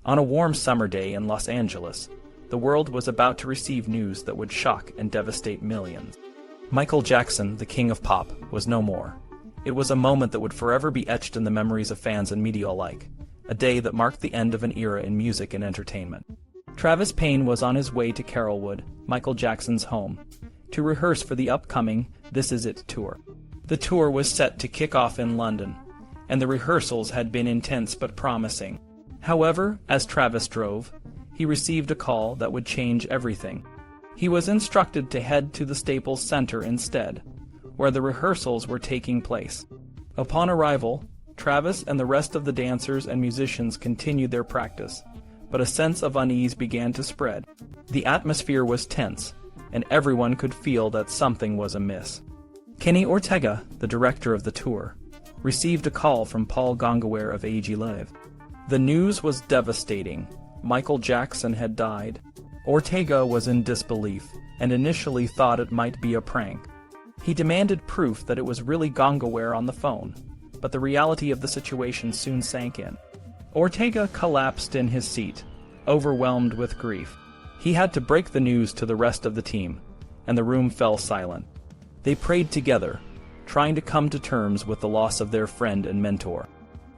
On a warm summer day in Los Angeles, the world was about to receive news that would shock and devastate millions. Michael Jackson, the king of pop, was no more. It was a moment that would forever be etched in the memories of fans and media alike, a day that marked the end of an era in music and entertainment. Travis Payne was on his way to Carrollwood, Michael Jackson's home, to rehearse for the upcoming This Is It tour. The tour was set to kick off in London, and the rehearsals had been intense but promising. However, as Travis drove, he received a call that would change everything. He was instructed to head to the Staples Center instead, where the rehearsals were taking place. Upon arrival, Travis and the rest of the dancers and musicians continued their practice, but a sense of unease began to spread. The atmosphere was tense, and everyone could feel that something was amiss. Kenny Ortega, the director of the tour, received a call from Paul Gongaware of AG Live. The news was devastating. Michael Jackson had died. Ortega was in disbelief, and initially thought it might be a prank. He demanded proof that it was really Gongaware on the phone, but the reality of the situation soon sank in. Ortega collapsed in his seat, overwhelmed with grief. He had to break the news to the rest of the team, and the room fell silent. They prayed together, trying to come to terms with the loss of their friend and mentor.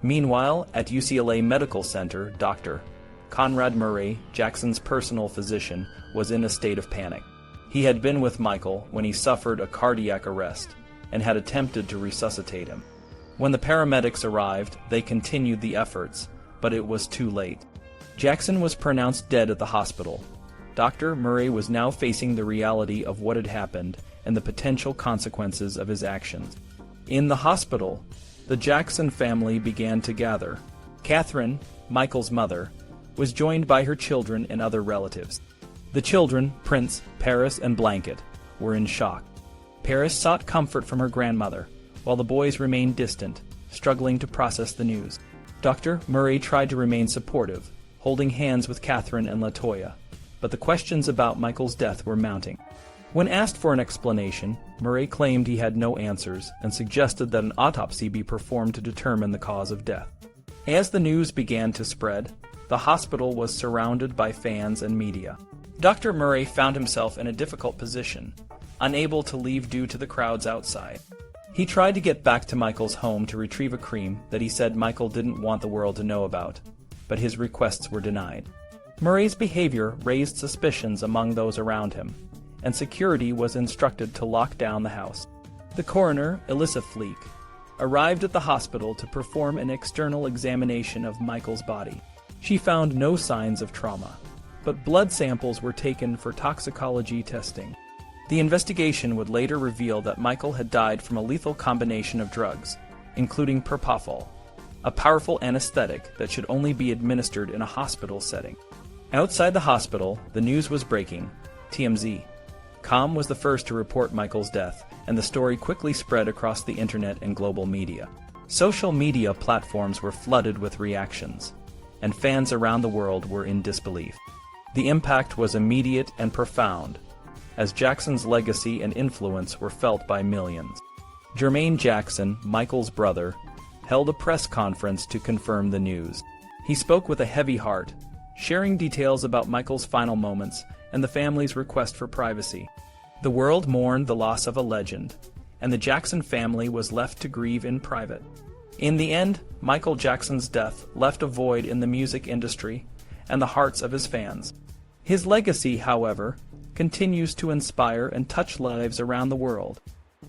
Meanwhile, at UCLA Medical Center, Dr. Conrad Murray, Jackson's personal physician, was in a state of panic. He had been with Michael when he suffered a cardiac arrest and had attempted to resuscitate him. When the paramedics arrived, they continued the efforts, but it was too late. Jackson was pronounced dead at the hospital. Dr. Murray was now facing the reality of what had happened and the potential consequences of his actions. In the hospital, the Jackson family began to gather. Katherine, Michael's mother, was joined by her children and other relatives. The children, Prince, Paris, and Blanket, were in shock. Paris sought comfort from her grandmother, while the boys remained distant, struggling to process the news. Dr. Murray tried to remain supportive, holding hands with Katherine and LaToya, but the questions about Michael's death were mounting. When asked for an explanation, Murray claimed he had no answers and suggested that an autopsy be performed to determine the cause of death. As the news began to spread, the hospital was surrounded by fans and media. Dr. Murray found himself in a difficult position, unable to leave due to the crowds outside. He tried to get back to Michael's home to retrieve a cream that he said Michael didn't want the world to know about, but his requests were denied. Murray's behavior raised suspicions among those around him, and security was instructed to lock down the house. The coroner, Elissa Fleek, arrived at the hospital to perform an external examination of Michael's body. She found no signs of trauma, but blood samples were taken for toxicology testing. The investigation would later reveal that Michael had died from a lethal combination of drugs, including propofol, a powerful anesthetic that should only be administered in a hospital setting. Outside the hospital, the news was breaking. TMZ.com was the first to report Michael's death, and the story quickly spread across the internet and global media. Social media platforms were flooded with reactions, and fans around the world were in disbelief. The impact was immediate and profound, as Jackson's legacy and influence were felt by millions. Jermaine Jackson, Michael's brother, held a press conference to confirm the news. He spoke with a heavy heart, sharing details about Michael's final moments and the family's request for privacy. The world mourned the loss of a legend, and the Jackson family was left to grieve in private. In the end, Michael Jackson's death left a void in the music industry and the hearts of his fans. His legacy, however, continues to inspire and touch lives around the world.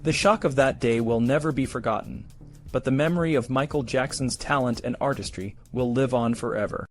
The shock of that day will never be forgotten, but the memory of Michael Jackson's talent and artistry will live on forever.